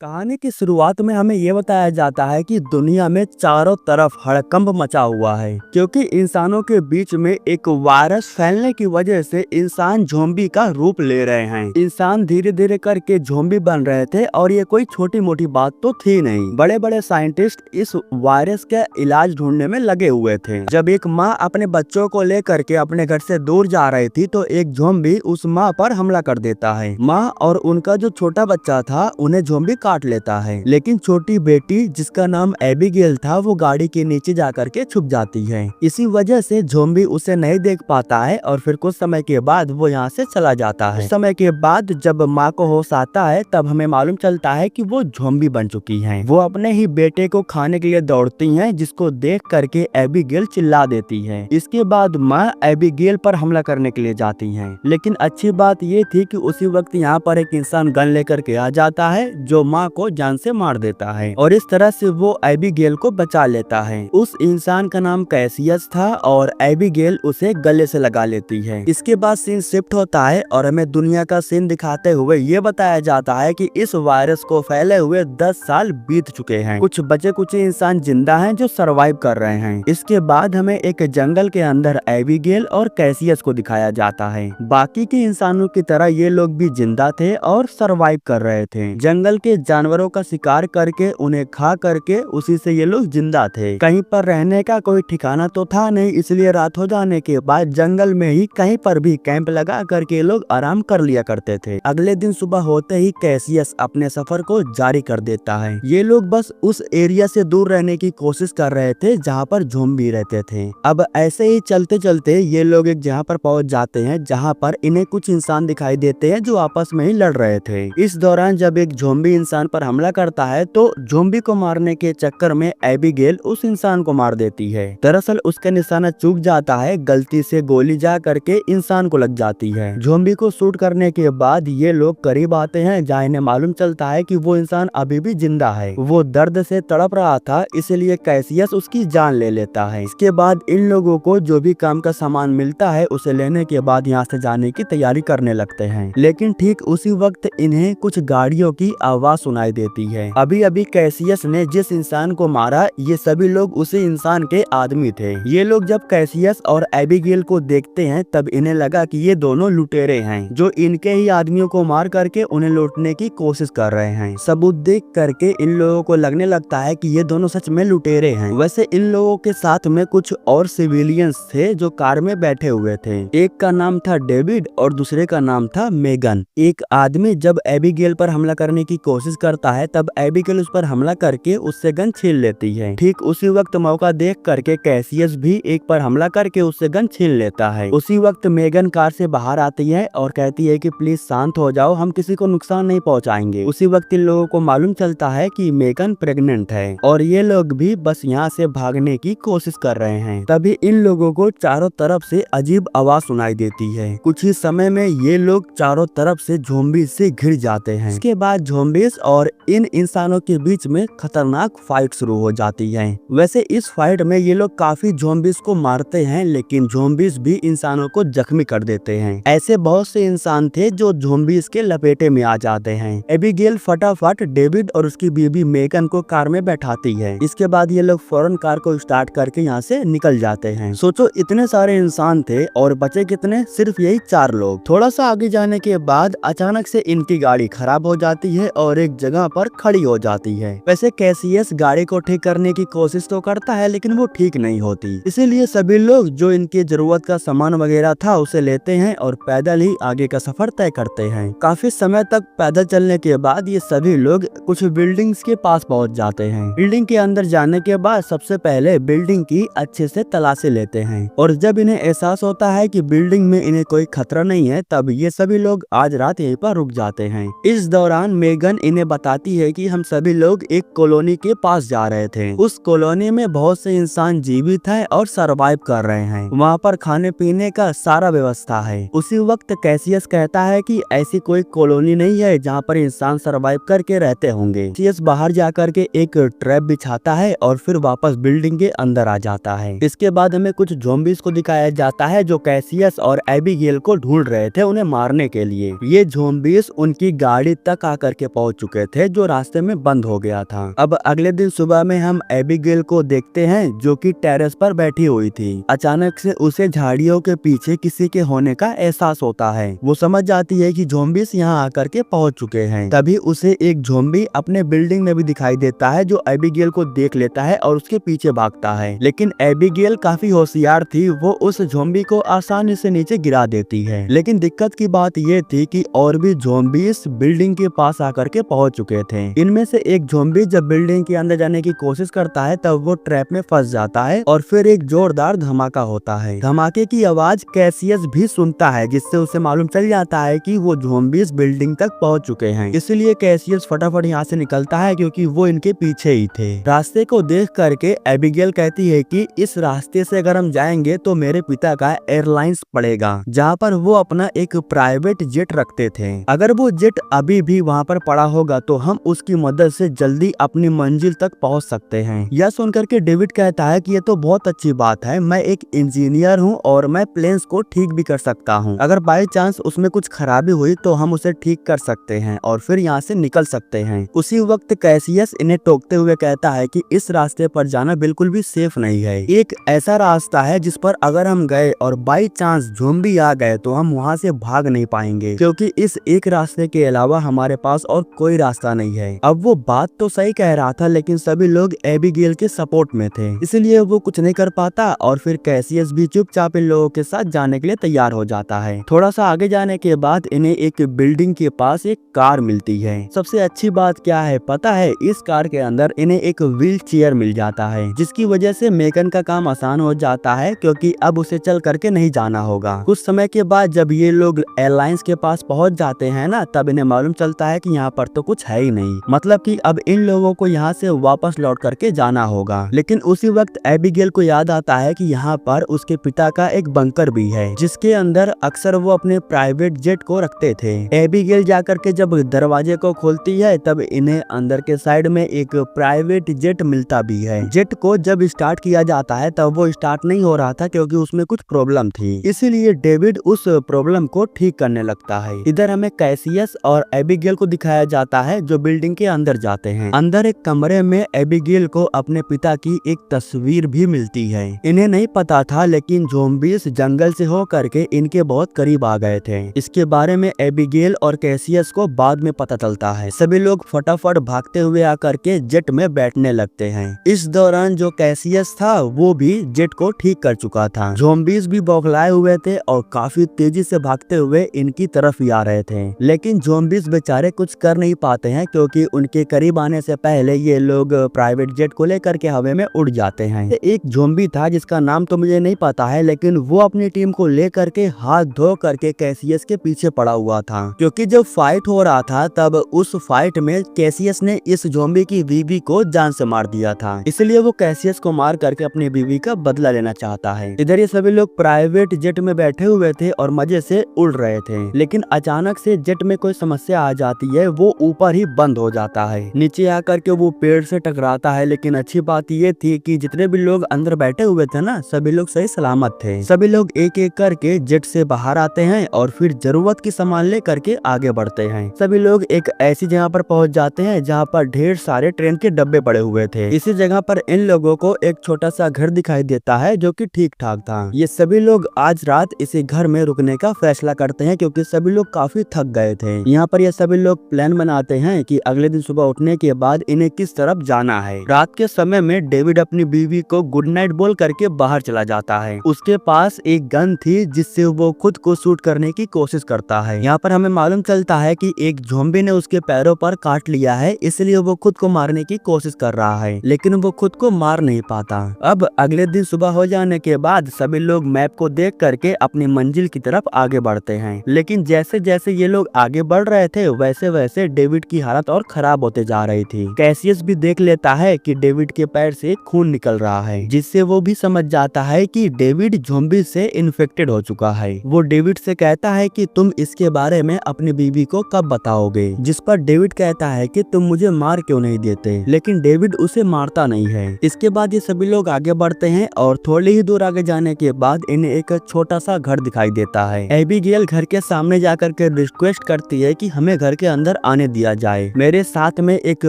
कहानी की शुरुआत में हमें ये बताया जाता है कि दुनिया में चारों तरफ हड़कंप मचा हुआ है क्योंकि इंसानों के बीच में एक वायरस फैलने की वजह से इंसान ज़ॉम्बी का रूप ले रहे हैं। इंसान धीरे धीरे करके ज़ॉम्बी बन रहे थे और ये कोई छोटी मोटी बात तो थी नहीं। बड़े बड़े साइंटिस्ट इस वायरस का इलाज ढूंढने में लगे हुए थे। जब एक माँ अपने बच्चों को लेकर के अपने घर से दूर जा रही थी तो एक ज़ॉम्बी उस माँ पर हमला कर देता है। माँ और उनका जो छोटा बच्चा था उन्हें ज़ॉम्बी काट लेता है, लेकिन छोटी बेटी जिसका नाम एबिगेल था वो गाड़ी के नीचे जाकर के छुप जाती है। इसी वजह से ज़ॉम्बी उसे नहीं देख पाता है और फिर कुछ समय के बाद वो यहाँ से चला जाता है। समय के बाद जब माँ को होश आता है तब हमें मालूम चलता है कि वो ज़ॉम्बी बन चुकी है। वो अपने ही बेटे को खाने के लिए दौड़ती है, जिसको देख करके एबिगेल चिल्ला देती है। इसके बाद माँ एबिगेल पर हमला करने के लिए जाती है, लेकिन अच्छी बात ये थी कि उसी वक्त यहाँ पर एक इंसान गन लेकर के आ जाता है जो माँ को जान से मार देता है और इस तरह से वो एबिगेल को बचा लेता है। उस इंसान का नाम कैसियस था और एबिगेल उसे गले से लगा लेती है। इसके बाद सीन शिफ्ट होता है और हमें दुनिया का सीन दिखाते हुए ये बताया जाता है कि इस वायरस को फैले हुए 10 साल बीत चुके हैं। कुछ बचे कुछ इंसान जिंदा हैं जो सरवाइव कर रहे हैं। इसके बाद हमें एक जंगल के अंदर एबिगेल और कैसियस को दिखाया जाता है। बाकी के इंसानों की तरह ये लोग भी जिंदा थे और सरवाइव कर रहे थे। जंगल के जानवरों का शिकार करके उन्हें खा करके उसी से ये लोग जिंदा थे। कहीं पर रहने का कोई ठिकाना तो था नहीं, इसलिए रात हो जाने के बाद जंगल में ही कहीं पर भी कैंप लगा करके ये लोग आराम कर लिया करते थे। अगले दिन सुबह होते ही कैसियस अपने सफर को जारी कर देता है। ये लोग बस उस एरिया से दूर रहने की कोशिश कर रहे थे जहाँ पर ज़ॉम्बी रहते थे। अब ऐसे ही चलते चलते ये लोग एक जगह पर पहुंच जाते हैं जहाँ पर इन्हें कुछ इंसान दिखाई देते हैं जो आपस में ही लड़ रहे थे। इस दौरान जब एक ज़ॉम्बी इंसान पर हमला करता है तो ज़ॉम्बी को मारने के चक्कर में एबिगेल उस इंसान को मार देती है। दरअसल उसका निशाना चूक जाता है, गलती से गोली जा करके इंसान को लग जाती है। ज़ॉम्बी को शूट करने के बाद ये लोग करीब आते हैं जहाँ इन्हें मालूम चलता है कि वो इंसान अभी भी जिंदा है। वो दर्द से तड़प रहा था, इसलिए कैसियस उसकी जान ले लेता है। इसके बाद इन लोगों को जो भी काम का सामान मिलता है उसे लेने के बाद यहाँ से जाने की तैयारी करने लगते हैं, लेकिन ठीक उसी वक्त इन्हें कुछ गाड़ियों की आवाज सुनाई देती है। अभी अभी कैसियस ने जिस इंसान को मारा ये सभी लोग उसी इंसान के आदमी थे। ये लोग जब कैसियस और एबिगेल को देखते हैं तब इन्हें लगा कि ये दोनों लुटेरे हैं जो इनके ही आदमियों को मार करके उन्हें लूटने की कोशिश कर रहे हैं। सबूत देख करके इन लोगों को लगने लगता है कि ये दोनों सच में लुटेरे हैं। वैसे इन लोगों के साथ में कुछ और सिविलियंस थे जो कार में बैठे हुए थे। एक का नाम था डेविड और दूसरे का नाम था मेगन। एक आदमी जब एबिगेल पर हमला करने की कोशिश करता है तब एबिगेल उस पर हमला करके उससे गन छीन लेती है। ठीक उसी वक्त मौका देख करके कैसियस भी एक पर हमला करके उससे गन छीन लेता है। उसी वक्त मेगन कार से बाहर आती है और कहती है कि प्लीज शांत हो जाओ, हम किसी को नुकसान नहीं पहुंचाएंगे। उसी वक्त इन लोगों को मालूम चलता है कि मेगन प्रेग्नेंट है और ये लोग भी बस यहाँ से भागने की कोशिश कर रहे हैं। तभी इन लोगों को चारों तरफ से अजीब आवाज सुनाई देती है। कुछ ही समय में ये लोग चारों तरफ से ज़ॉम्बी से घिर जाते हैं। इसके बाद ज़ॉम्बीज और इन इंसानों के बीच में खतरनाक फाइट शुरू हो जाती है। वैसे इस फाइट में ये लोग काफी ज़ॉम्बीज को मारते हैं, लेकिन ज़ॉम्बीज भी इंसानों को जख्मी कर देते हैं। ऐसे बहुत से इंसान थे जो ज़ॉम्बीज के लपेटे में आ जाते हैं। एबिगेल फटाफट डेविड और उसकी बीबी मेगन को कार में बैठाती है। इसके बाद ये लोग फौरन कार को स्टार्ट करके यहाँ से निकल जाते हैं। सोचो इतने सारे इंसान थे और बचे कितने, सिर्फ यही 4 लोग। थोड़ा सा आगे जाने के बाद अचानक से इनकी गाड़ी खराब हो जाती है और एक जगह पर खड़ी हो जाती है। वैसे कैसियस गाड़ी को ठीक करने की कोशिश तो करता है लेकिन वो ठीक नहीं होती, इसीलिए सभी लोग जो इनकी जरूरत का सामान वगैरह था उसे लेते हैं और पैदल ही आगे का सफर तय करते हैं। काफी समय तक पैदल चलने के बाद ये सभी लोग कुछ बिल्डिंग्स के पास पहुंच जाते हैं। बिल्डिंग के अंदर जाने के बाद सबसे पहले बिल्डिंग की अच्छे से तलाशी लेते हैं और जब इन्हें एहसास होता है कि बिल्डिंग में इन्हें कोई खतरा नहीं है तब ये सभी लोग आज रात यहीं पर रुक जाते हैं। इस दौरान मेगन इन्हें बताती है कि हम सभी लोग एक कॉलोनी के पास जा रहे थे। उस कॉलोनी में बहुत से इंसान जीवित हैं और सरवाइव कर रहे हैं। वहाँ पर खाने पीने का सारा व्यवस्था है। उसी वक्त कैसियस कहता है कि ऐसी कोई कॉलोनी नहीं है जहाँ पर इंसान सरवाइव करके रहते होंगे। कैसियस बाहर जाकर के एक ट्रैप बिछाता है और फिर वापस बिल्डिंग के अंदर आ जाता है। इसके बाद हमें कुछ ज़ॉम्बीज को दिखाया जाता है जो कैसियस और एबिगेल को ढूंढ रहे थे उन्हें मारने के लिए। ये ज़ॉम्बीज उनकी गाड़ी तक आकर के पहुंच चुके चुके थे जो रास्ते में बंद हो गया था। अब अगले दिन सुबह में हम एबिगेल को देखते हैं जो कि टेरेस पर बैठी हुई थी। अचानक से उसे झाड़ियों के पीछे किसी के होने का एहसास होता है। वो समझ जाती है कि ज़ॉम्बीज़ यहाँ आकर के पहुंच चुके हैं। तभी उसे एक ज़ॉम्बी अपने बिल्डिंग में भी दिखाई देता है जो एबिगेल को देख लेता है और उसके पीछे भागता है। लेकिन एबिगेल काफी होशियार थी, वो उस ज़ॉम्बी को आसानी से नीचे गिरा देती है। लेकिन दिक्कत की बात ये थी कि और भी ज़ॉम्बीज़ बिल्डिंग के पास आकर के पहुंच चुके थे। इनमें से एक ज़ॉम्बी जब बिल्डिंग के अंदर जाने की कोशिश करता है तब वो ट्रैप में फंस जाता है और फिर एक जोरदार धमाका होता है। धमाके की आवाज कैसियस भी सुनता है जिससे उसे मालूम चल जाता है कि वो ज़ॉम्बीज़ बिल्डिंग तक पहुंच चुके हैं। इसलिए कैसियस फटाफट यहाँ से निकलता है क्योंकि वो इनके पीछे ही थे। रास्ते को देख करके एबिगेल कहती है कि इस रास्ते से अगर हम जाएंगे तो मेरे पिता का एयरलाइंस पड़ेगा, जहाँ पर वो अपना एक प्राइवेट जेट रखते थे। अगर वो जेट अभी भी वहाँ पर पड़ा होगा तो हम उसकी मदद से जल्दी अपनी मंजिल तक पहुँच सकते हैं। यह सुनकर के डेविड कहता है कि ये तो बहुत अच्छी बात है, मैं एक इंजीनियर हूँ और मैं प्लेन्स को ठीक भी कर सकता हूँ। अगर बाई चांस उसमें कुछ खराबी हुई तो हम उसे ठीक कर सकते हैं और फिर यहाँ से निकल सकते हैं। उसी वक्त कैसियस इन्हें टोकते हुए कहता है कि इस रास्ते पर जाना बिल्कुल भी सेफ नहीं है। एक ऐसा रास्ता है जिस पर अगर हम गए और बाई चांस ज़ॉम्बी आ गए तो हम वहाँ से भाग नहीं पाएंगे, क्योंकि इस एक रास्ते के अलावा हमारे पास और कोई रास्ता नहीं है। अब वो बात तो सही कह रहा था, लेकिन सभी लोग एबिगेल के सपोर्ट में थे, इसलिए वो कुछ नहीं कर पाता और फिर कैसियस भी चुपचाप इन लोगों के साथ जाने के लिए तैयार हो जाता है। थोड़ा सा आगे जाने के बाद इन्हें एक बिल्डिंग के पास एक कार मिलती है। सबसे अच्छी बात क्या है पता है, इस कार के अंदर इन्हें एक व्हील चेयर मिल जाता है, जिसकी वजह से मेगन का काम आसान हो जाता है क्योंकि अब उसे चल करके नहीं जाना होगा। कुछ समय के बाद जब ये लोग एयरलाइंस के पास पहुंच जाते हैं ना, तब इन्हें मालूम चलता है कि यहाँ पर तो कुछ है ही नहीं, मतलब कि अब इन लोगों को यहाँ से वापस लौट करके जाना होगा। लेकिन उसी वक्त एबिगेल को याद आता है कि यहाँ पर उसके पिता का एक बंकर भी है, जिसके अंदर अक्सर वो अपने प्राइवेट जेट को रखते थे। एबिगेल जाकर के जब दरवाजे को खोलती है तब इन्हें अंदर के साइड में एक प्राइवेट जेट मिलता भी है। जेट को जब स्टार्ट किया जाता है तब वो स्टार्ट नहीं हो रहा था क्योंकि उसमें कुछ प्रॉब्लम थी, इसीलिए डेविड उस प्रॉब्लम को ठीक करने लगता है। इधर हमें कैसियस और एबिगेल को दिखाया जाता है जो बिल्डिंग के अंदर जाते हैं। अंदर एक कमरे में एबिगेल को अपने पिता की एक तस्वीर भी मिलती है। इन्हें नहीं पता था, लेकिन ज़ॉम्बीज़ जंगल से हो करके इनके बहुत करीब आ गए थे। इसके बारे में एबिगेल और कैसियस को बाद में पता चलता है। सभी लोग फटाफट भागते हुए आकर के जेट में बैठने लगते हैं। इस दौरान जो कैसियस था वो भी जेट को ठीक कर चुका था। ज़ॉम्बीज़ भी बौखलाए हुए थे और काफी तेजी से भागते हुए इनकी तरफ ही आ रहे थे, लेकिन ज़ॉम्बीज़ बेचारे कुछ कर नहीं पाते हैं क्योंकि उनके करीब आने से पहले ये लोग प्राइवेट जेट को लेकर के हवा में उड़ जाते हैं। एक ज़ॉम्बी था जिसका नाम तो मुझे नहीं पता है, लेकिन वो अपनी टीम को लेकर के हाथ धो करके कैसियस के पीछे पड़ा हुआ था, क्योंकि जब फाइट हो रहा था तब उस फाइट में कैसियस ने इस ज़ॉम्बी की बीवी को जान से मार दिया था, इसलिए वो कैसियस को मार करके अपनी बीवी का बदला लेना चाहता है। इधर ये सभी लोग प्राइवेट जेट में बैठे हुए थे और मजे से उड़ रहे थे, लेकिन अचानक से जेट में कोई समस्या आ जाती है, वो ऊपर ही बंद हो जाता है। नीचे आकर के वो पेड़ से टकराता है, लेकिन अच्छी बात ये थी कि जितने भी लोग अंदर बैठे हुए थे ना, सभी लोग सही सलामत थे। सभी लोग एक एक करके जेट से बाहर आते हैं और फिर जरूरत की सामान ले करके आगे बढ़ते हैं। सभी लोग एक ऐसी जगह पर पहुंच जाते हैं जहां पर ढेर सारे ट्रेन के डब्बे पड़े हुए थे। इसी जगह पर इन लोगों को एक छोटा सा घर दिखाई देता है जो कि ठीक ठाक था। ये सभी लोग आज रात इसी घर में रुकने का फैसला करते हैं क्योंकि सभी लोग काफी थक गए थे। यहाँ पर ये सभी लोग प्लान बनाते हैं कि अगले दिन सुबह उठने के बाद इन्हें किस तरफ जाना है। रात के समय में डेविड अपनी बीवी को गुड नाइट बोल करके बाहर चला जाता है। उसके पास एक गन थी जिससे वो खुद को शूट करने की कोशिश करता है। यहाँ पर हमें मालूम चलता है कि एक ज़ॉम्बी ने उसके पैरों पर काट लिया है, इसलिए वो खुद को मारने की कोशिश कर रहा है, लेकिन वो खुद को मार नहीं पाता। अब अगले दिन सुबह हो जाने के बाद सभी लोग मैप को देख करके अपनी मंजिल की तरफ आगे बढ़ते हैं, लेकिन जैसे जैसे ये लोग आगे बढ़ रहे थे वैसे वैसे डेविड की हालत और खराब होते जा रही थी। कैसियस भी देख लेता है कि डेविड के पैर से खून निकल रहा है, जिससे वो भी समझ जाता है कि डेविड ज़ॉम्बी से इन्फेक्टेड हो चुका है। वो डेविड से कहता है कि तुम इसके बारे में अपनी बीवी को कब बताओगे, जिस पर डेविड कहता है कि तुम मुझे मार क्यों नहीं देते, लेकिन डेविड उसे मारता नहीं है। इसके बाद ये सभी लोग आगे बढ़ते हैं और थोड़ी ही दूर आगे जाने के बाद इन्हें एक छोटा सा घर दिखाई देता है। एबिगेल घर के सामने जाकर के रिक्वेस्ट करती है कि हमें घर के अंदर आने दिया दिया जाए। मेरे साथ में एक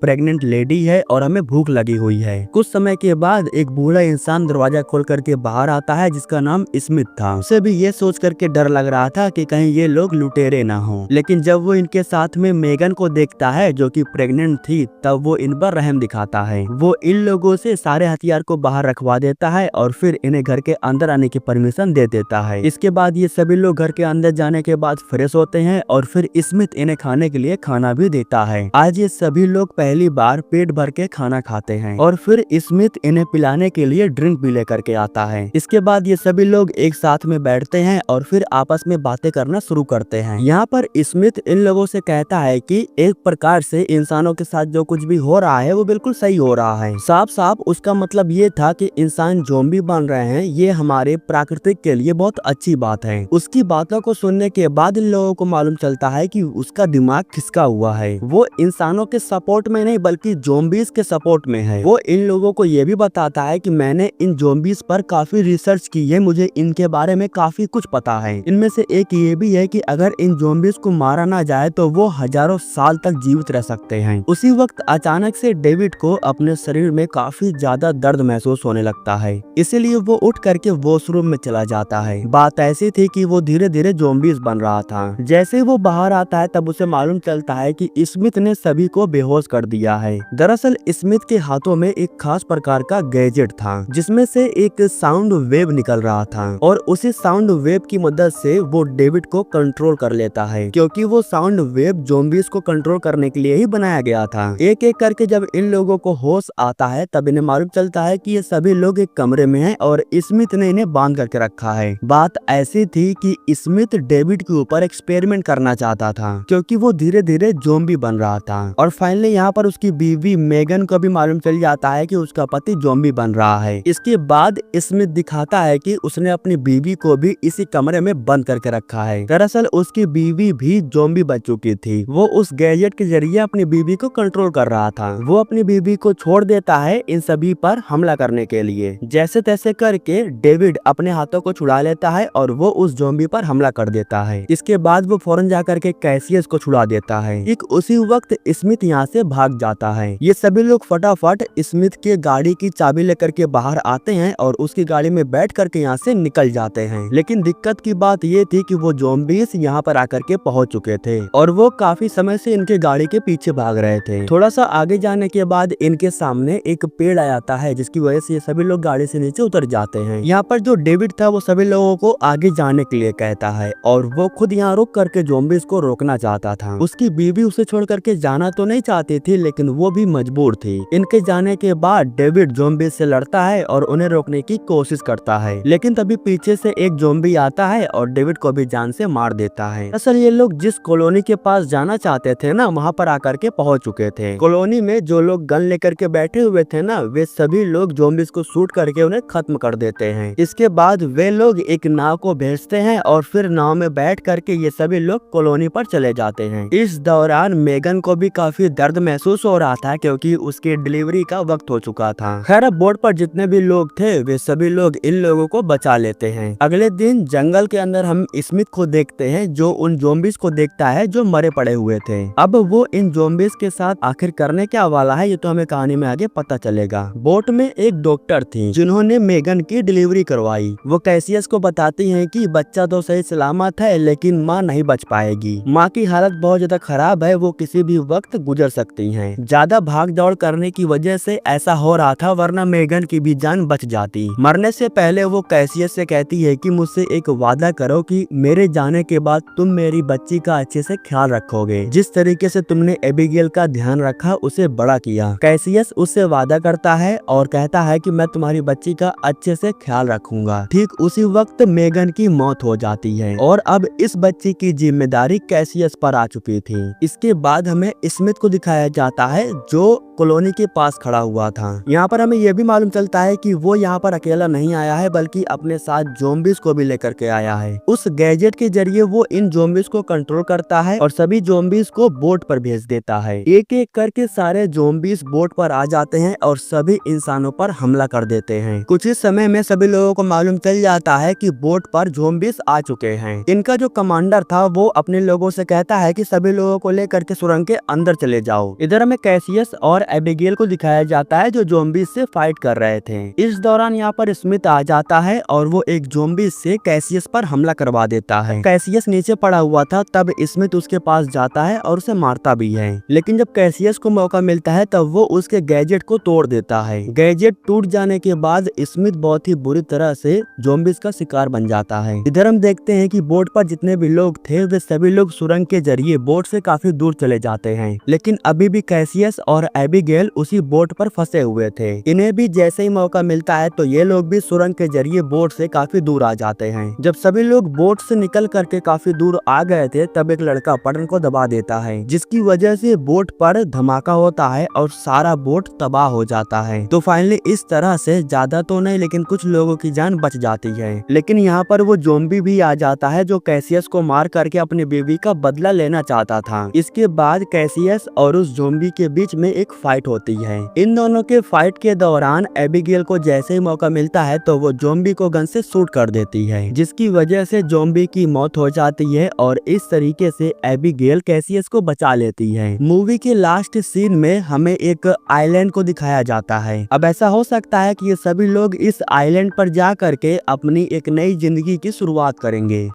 प्रेग्नेंट लेडी है और हमें भूख लगी हुई है। कुछ समय के बाद एक बूढ़ा इंसान दरवाजा खोल करके बाहर आता है जिसका नाम स्मिथ था। उसे भी ये सोच करके डर लग रहा था कि कहीं ये लोग लुटेरे ना हो। लेकिन जब वो इनके साथ में मेगन को देखता है जो कि प्रेग्नेंट थी, तब वो इन पर रहम दिखाता है। वो इन लोगों से सारे हथियार को बाहर रखवा देता है और फिर इन्हें घर के अंदर आने की परमिशन दे देता है। इसके बाद ये सभी लोग घर के अंदर जाने के बाद फ्रेश होते हैं और फिर स्मिथ इन्हें खाने के लिए खाना भी देता है। आज ये सभी लोग पहली बार पेट भर के खाना खाते हैं और फिर स्मिथ इन्हें पिलाने के लिए ड्रिंक भी लेकर के आता है। इसके बाद ये सभी लोग एक साथ में बैठते हैं और फिर आपस में बातें करना शुरू करते हैं। यहाँ पर स्मिथ इन लोगों से कहता है कि एक प्रकार से इंसानों के साथ जो कुछ भी हो रहा है वो बिल्कुल सही हो रहा है। साफ साफ उसका मतलब ये था कि इंसान ज़ॉम्बी बन रहे हैं, ये हमारे प्राकृतिक के लिए बहुत अच्छी बात है। उसकी बातों को सुनने के बाद इन लोगों को मालूम चलता है कि उसका दिमाग खिसका हुआ है। वो इंसानों के सपोर्ट में नहीं बल्कि ज़ॉम्बीज के सपोर्ट में है। वो इन लोगों को ये भी बताता है कि मैंने इन ज़ॉम्बीज पर काफी रिसर्च की है, मुझे इनके बारे में काफी कुछ पता है। इनमें से एक ये भी है कि अगर इन ज़ॉम्बीज को मारा ना जाए तो वो हजारों साल तक जीवित रह सकते हैं। उसी वक्त अचानक से डेविड को अपने शरीर में काफी ज्यादा दर्द महसूस होने लगता है, इसीलिए वो उठ करके वॉशरूम में चला जाता है। बात ऐसी थी कि वो धीरे धीरे ज़ॉम्बीज बन रहा था। जैसे वो बाहर आता है तब उसे मालूम चलता है कि स्मिथ ने सभी को बेहोश कर दिया है। दरअसल स्मिथ के हाथों में एक खास प्रकार का गैजेट था जिसमें से एक साउंड वेव निकल रहा था और उसी साउंड वेव की मदद से वो डेविड को कंट्रोल कर लेता है, क्योंकि वो साउंड वेव ज़ॉम्बीज को कंट्रोल करने के लिए ही बनाया गया था। एक एक करके जब इन लोगों को होश आता है तब इन्हें मालूम चलता है कि ये सभी लोग एक कमरे में हैं और स्मिथ ने इन्हें बांध करके रखा है। बात ऐसी थी कि स्मिथ डेविड के ऊपर एक्सपेरिमेंट करना चाहता था, क्योंकि वो धीरे धीरे ज़ॉम्बी बन रहा था। और फाइनली यहाँ पर उसकी बीवी मेगन को भी मालूम चल जाता है कि उसका पति ज़ॉम्बी बन रहा है। इसके बाद स्मिथ दिखाता है कि उसने अपनी बीवी को भी इसी कमरे में बंद करके रखा है। दरअसल उसकी बीवी भी ज़ॉम्बी बन चुकी थी। वो उस गैजेट के जरिए अपनी बीवी को कंट्रोल कर रहा था। वो अपनी बीवी को छोड़ देता है इन सभी पर हमला करने के लिए। जैसे तैसे करके डेविड अपने हाथों को छुड़ा लेता है और वो उस ज़ॉम्बी पर हमला कर देता है। इसके बाद वो फौरन जाकर के कैसियस को छुड़ा देता है। ठीक उसी वक्त स्मिथ यहाँ से भाग जाता है। ये सभी लोग फटाफट स्मिथ के गाड़ी की चाबी लेकर के बाहर आते हैं और उसकी गाड़ी में बैठ करके यहाँ से निकल जाते हैं। लेकिन दिक्कत की बात ये थी कि वो ज़ॉम्बीज यहाँ पर आकर के पहुंच चुके थे और वो काफी समय से इनके गाड़ी के पीछे भाग रहे थे। थोड़ा सा आगे जाने के बाद इनके सामने एक पेड़ आ जाता है जिसकी वजह से ये सभी लोग गाड़ी से नीचे उतर जाते हैं। यहाँ पर जो डेविड था वो सभी लोगों को आगे जाने के लिए कहता है और वो खुद यहाँ रुक करके ज़ॉम्बीज को रोकना चाहता था। उसकी बीवी उसे छोड़ करके जाना तो नहीं चाहती थी, लेकिन वो भी मजबूर थी। इनके जाने के बाद डेविड ज़ॉम्बीज से लड़ता है और उन्हें रोकने की कोशिश करता है, लेकिन तभी पीछे से एक ज़ॉम्बी आता है और डेविड को भी जान से मार देता है। असल ये लोग जिस कॉलोनी के पास जाना चाहते थे ना, वहाँ पर आकर के पहुँच चुके थे। कॉलोनी में जो लोग गन लेकर के बैठे हुए थे ना, वे सभी लोग ज़ॉम्बीज को शूट करके उन्हें खत्म कर देते हैं। इसके बाद वे लोग एक नाव को भेजते हैं और फिर नाव में बैठ करके ये सभी लोग कॉलोनी पर चले जाते हैं। इस दौरान मेगन को भी काफी दर्द महसूस हो रहा था, क्योंकि उसकी डिलीवरी का वक्त हो चुका था। खैर अब बोट पर जितने भी लोग थे वे सभी लोग इन लोगों को बचा लेते हैं। अगले दिन जंगल के अंदर हम स्मिथ को देखते हैं जो उन ज़ॉम्बीज को देखता है जो मरे पड़े हुए थे। अब वो इन ज़ॉम्बीज के साथ आखिर करने क्या वाला है ये तो हमें कहानी में आगे पता चलेगा। बोट में एक डॉक्टर थी जिन्होंने मेगन की डिलीवरी करवाई। वो कैसियस को बताती हैं कि बच्चा तो सही सलामत है लेकिन माँ नहीं बच पाएगी। माँ की हालत बहुत ज्यादा खराब है, वो किसी भी वक्त गुजर सकती हैं। ज्यादा भाग दौड़ करने की वजह से ऐसा हो रहा था, वरना मेगन की भी जान बच जाती। मरने से पहले वो कैसियस से कहती है कि मुझसे एक वादा करो कि मेरे जाने के बाद तुम मेरी बच्ची का अच्छे से ख्याल रखोगे। जिस तरीके से तुमने एबिगेल का ध्यान रखा उसे बड़ा किया। कैसियस उससे वादा करता है और कहता है कि मैं तुम्हारी बच्ची का अच्छे से ख्याल रखूंगा। ठीक उसी वक्त मेगन की मौत हो जाती है और अब इस बच्ची की जिम्मेदारी कैसियस पर आ चुकी थी। इसके बाद हमें स्मिथ को दिखाया जाता है जो कॉलोनी के पास खड़ा हुआ था। यहाँ पर हमें यह भी मालूम चलता है कि वो यहाँ पर अकेला नहीं आया है, बल्कि अपने साथ ज़ॉम्बीज को भी लेकर के आया है। उस गैजेट के जरिए वो इन ज़ॉम्बीज को कंट्रोल करता है और सभी ज़ॉम्बीज को बोट पर भेज देता है। एक एक करके सारे ज़ॉम्बीज बोट पर आ जाते हैं और सभी इंसानों पर हमला कर देते हैं। कुछ ही समय में सभी लोगों को मालूम चल जाता है कि बोट पर ज़ॉम्बीज आ चुके हैं। इनका जो कमांडर था वो अपने लोगों से कहता है कि सभी लोगों को लेकर के सुरंग के अंदर चले जाओ। इधर हमें कैसियस और एबिगेल को दिखाया जाता है जो ज़ॉम्बीज से फाइट कर रहे थे। इस दौरान यहाँ पर स्मिथ आ जाता है और वो एक ज़ॉम्बी से कैसियस पर हमला करवा देता है। कैसियस नीचे पड़ा हुआ था, तब स्मिथ उसके पास जाता है और उसे मारता भी है, लेकिन जब कैसियस को मौका मिलता है तब वो उसके गैजेट को तोड़ देता है। गैजेट टूट जाने के बाद स्मिथ बहुत ही बुरी तरह से ज़ॉम्बीज का शिकार बन जाता है। इधर हम देखते हैं कि बोट पर जितने भी लोग थे वे सभी लोग सुरंग के जरिए बोट से काफी दूर चले जाते हैं, लेकिन अभी भी कैसियस और एबिगेल उसी बोट पर फंसे हुए थे। इन्हें भी जैसे ही मौका मिलता है तो ये लोग भी सुरंग के जरिए बोट से काफी दूर आ जाते हैं। जब सभी लोग बोट से निकल करके काफी दूर आ गए थे तब एक लड़का बटन को दबा देता है, जिसकी वजह से बोट पर धमाका होता है और सारा बोट तबाह हो जाता है। तो फाइनली इस तरह से ज्यादा तो नहीं लेकिन कुछ लोगों की जान बच जाती है। लेकिन यहाँ पर वो ज़ॉम्बी भी आ जाता है जो कैसियस को मार करके अपनी बीवी का बदला लेना चाहता था। इसके बाद कैसियस और उस ज़ॉम्बी के बीच में एक फाइट होती है। इन दोनों के फाइट के दौरान एबिगेल को जैसे ही मौका मिलता है तो वो ज़ॉम्बी को गन से शूट कर देती है, जिसकी वजह से ज़ॉम्बी की मौत हो जाती है और इस तरीके से एबिगेल कैसियस को बचा लेती है। मूवी के लास्ट सीन में हमें एक आइलैंड को दिखाया जाता है। अब ऐसा हो सकता है कि ये सभी लोग इस आइलैंड पर जा करके अपनी एक नई जिंदगी की शुरुआत करेंगे।